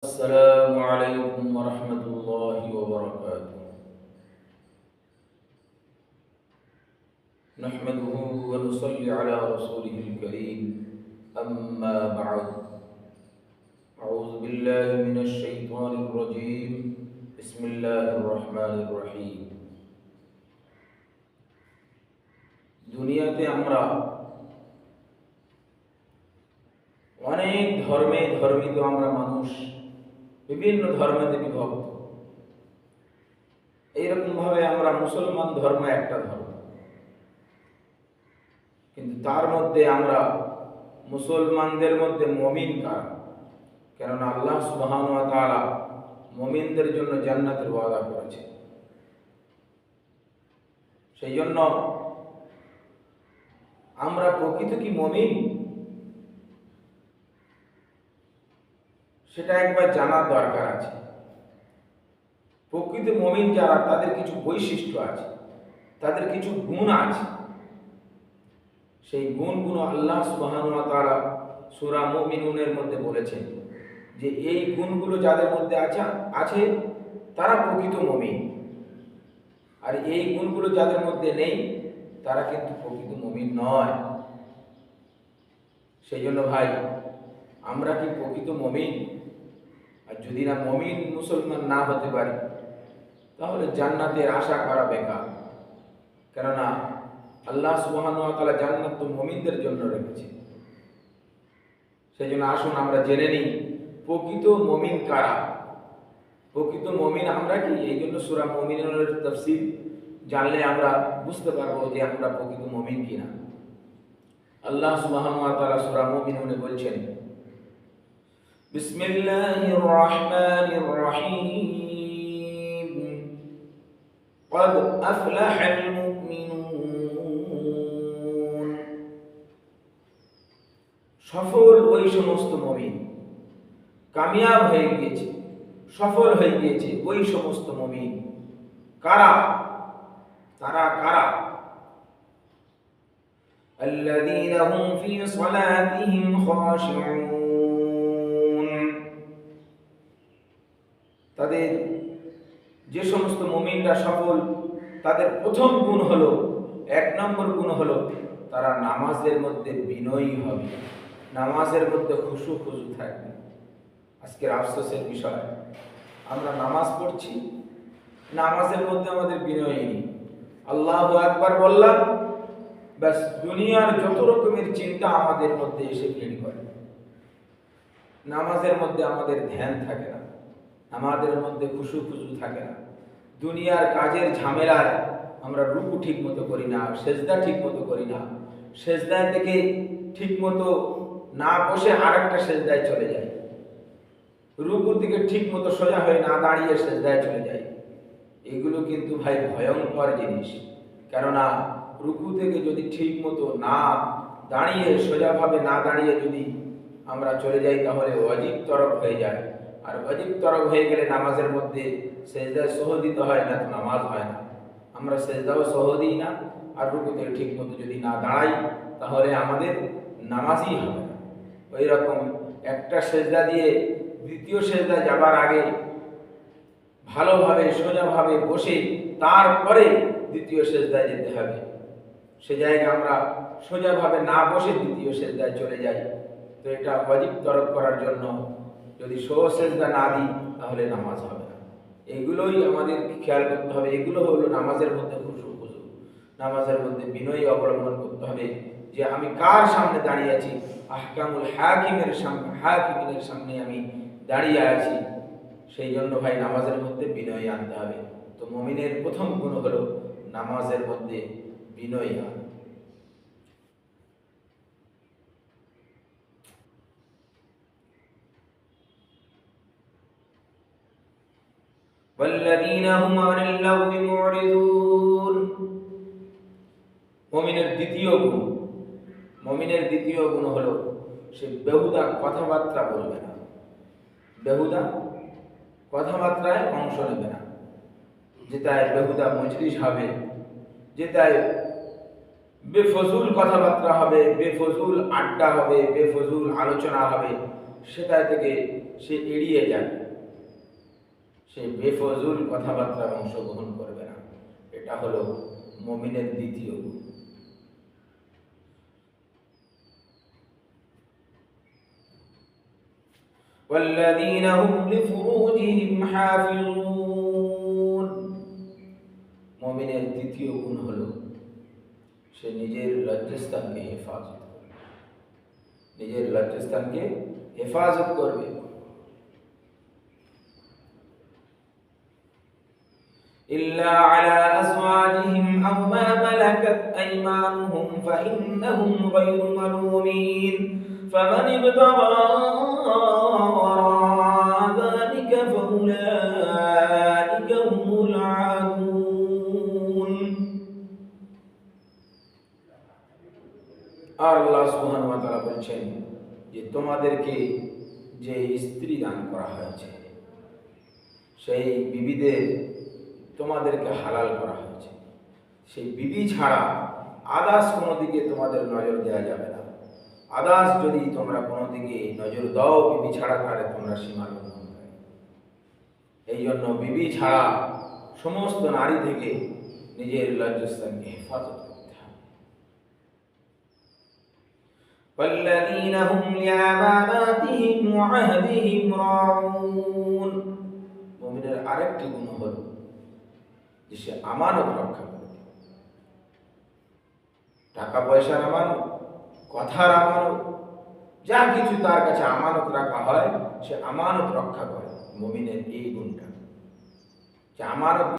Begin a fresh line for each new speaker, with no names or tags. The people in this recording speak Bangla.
السلام عليكم ورحمة الله وبركاته. نحمده ونصلي على رسوله الكريم. أما بعد، أعوذ بالله من الشيطان الرجيم. بسم الله الرحمن الرحيم. দুনিয়াতে আমরা অনেক ধর্মে ধর্মিত আমরা মানুষ, বিভিন্ন ধর্মেতে বিভক্ত। এইরকম ভাবে আমরা মুসলমান ধর্ম একটা ধর্ম, কিন্তু তার মধ্যে আমরা মুসলমানদের মধ্যে মুমিন কারা? কেননা আল্লাহ সুবহানাহু ওয়া তাআলা মুমিনদের জন্য জান্নাতের ওয়াদা করেছে। সেই জন্য আমরা প্রকৃত কি মুমিন, সেটা একবার জানার দরকার আছে। প্রকৃত মুমিন যারা, তাদের কিছু বৈশিষ্ট্য আছে, তাদের কিছু গুণ আছে। সেই গুণগুলো আল্লাহ সুবহানাহু ওয়া তাআলা সূরা মুমিনুনের মধ্যে বলেছেন যে এই গুণগুলো যাদের মধ্যে আছে তারা প্রকৃত মুমিন, আর এই গুণগুলো যাদের মধ্যে নেই তারা কিন্তু প্রকৃত মুমিন নয়। সেই জন্য ভাই, আমরা কি প্রকৃত মুমিন? আর যদি না মুমিন মুসলমান না হতে পারি, তাহলে জান্নাতের আশা করা বেকার। কেননা আল্লাহ সুবহানাহু ওয়া তাআলা জান্নাত তো মুমিনদের জন্য রেখেছে। সেই জন্য আসুন আমরা জেনে নিই প্রকৃত মুমিন কারা। প্রকৃত মুমিন আমরা কি? এই জন্য সূরা মুমিনুনের তাফসীর জানলে আমরা বুঝতে পারবো যে আমরা প্রকৃত মুমিন কিনা। আল্লাহ সুবহানাহু ওয়া তাআলা সূরা মুমিনুনে বলছেন, বিসমিল্লাহির রাহমানির রহিম, ক্বাদ আফলাহাল মুমিনুন। সফল ওই সমস্ত মুমিন, কামিয়াব হয়ে গিয়েছে, সফল হয়ে গিয়েছে ওই সমস্ত মুমিন। কারা? তারা কারা? আল্লাযীনা হুম ফী সালাতিহিম খাশিউন। তাদের যে সমস্ত মুমিনরা সফল, তাদের প্রথম গুণ হলো, এক নম্বর গুণ হলো তারা নামাজের মধ্যে বিনয়ী হবে, নামাজের মধ্যে খুশু থাকবে। আজকের আফসোসের বিষয়, আমরা নামাজ পড়ছি, নামাজের মধ্যে আমাদের বিনয়ী নেই। আল্লাহু আকবার বললাম, ব্যাস দুনিয়ার যত রকমের চিন্তা আমাদের মধ্যে এসে ভিড় করে। নামাজের মধ্যে আমাদের ধ্যান থাকে না, আমাদের মধ্যে খুশু থাকে না। দুনিয়ার কাজের ঝামেলায় আমরা রুকু ঠিক মতো করি না, সেজদা ঠিক মতো করি না, সেজদায় থেকে ঠিক মতো না বসে আর একটা সেজদায় চলে যায়, রুকু থেকে ঠিক মতো সোজা হয়ে না দাঁড়িয়ে সেজদায় চলে যায়। এগুলো কিন্তু ভাই ভয়ঙ্কর জিনিস। কেননা রুকু থেকে যদি ঠিক মতো না দাঁড়িয়ে, সোজাভাবে না দাঁড়িয়ে যদি আমরা চলে যাই, তাহলে ওয়াজিব তরক হয়ে যায়। আর ওয়াজিব তরক হয়ে গেলে নামাজের মধ্যে সেজদায় সহ দিতে হয় না, তো নামাজ হয় না। আমরা সেজদাও সহ দিই না, আর রুকু থেকে ঠিক মতো যদি না দাঁড়াই, তাহলে আমাদের নামাজই হবে না। ওই রকম একটা সেজদা দিয়ে দ্বিতীয় সেজদায় যাবার আগে ভালোভাবে সোজাভাবে বসে তারপরে দ্বিতীয় সেজদায় যেতে হবে। সে জায়গায় আমরা সোজাভাবে না বসে দ্বিতীয় সেজদায় চলে যাই, তো এটা ওয়াজিব তরক করার জন্য যদি সোজা সেজদা না দিই, তাহলে নামাজ হবে না। এগুলোই আমাদের খেয়াল করতে হবে। এগুলো হলো নামাজের মধ্যে খুশু, নামাজের মধ্যে বিনয়ী অবলম্বন করতে হবে যে আমি কার সামনে দাঁড়িয়ে আছি? আহকামুল হাকিমের সামনে আমি দাঁড়িয়ে আছি। সেই জন্য ভাই নামাজের মধ্যে বিনয় আনতে হবে। তো মুমিনের প্রথম গুণ হলো নামাজের মধ্যে বিনয় আনা। ওয়াল্লাযীনা হুম আনিল লাগবি মুরিদুন। মুমিনের দ্বিতীয় গুণ হলো সে বেহুদা কথাবার্তা বলবে না, বেহুদা কথাবার্তায় অংশ নেবে না। যেটায় বেহুদা মজলিস হবে, যেটায় বেফজুল কথাবার্তা হবে, বেফজুল আড্ডা হবে, বেফজুল আলোচনা হবে, সেটা থেকে সে এড়িয়ে যাবে, সে বেফজুল কথাবার্তার অংশগ্রহণ করবে না। এটা হলো মুমিনের দ্বিতীয় গুণ। والذين هم لفروجهم حافظون। মুমিনের তৃতীয় গুণ হলো সে নিজের লজ্জাস্থানকে হেফাজত করবে, নিজের লজ্জাস্থানকে হেফাজত করবে। إلا على أزواجهم أو ما ملكت أيمانهم فإنهم غير ملومين فمن ابتغى وراء ذلك فأولئك هم العادون। আর আল্লাহ সুবহানাহু ওয়া তাআলা বলছেন যে তোমাদেরকে যে স্ত্রী দান করা হয়েছে সেই বিবিদের তোমাদেরকে হালাল করা হয়েছে, সেই বিবি ছাড়া আদার্স কোনো দিকে তোমাদের নজর দেওয়া যাবে না। আদার্স যদি তোমরা কোনো দিকে নজর দাও বিবি ছাড়া, তাহলে তোমরা সীমা লঙ্ঘন করবে। এই জন্য বিবি ছাড়া সমস্ত নারী থেকে নিজের লজ্জাস্থানকে হেফাজত করতে হবে। والذين هم لأماناتهم وعهدهم راعون। মুমিনের আরেকটি গুণ হলো যে সে আমানত রক্ষা করবে। টাকা পয়সার আমানত, কথার আমানত, যা কিছু তার কাছে আমানত রাখা হয় সে আমানত রক্ষা করে। মুমিনের এই গুণটা যে আমানত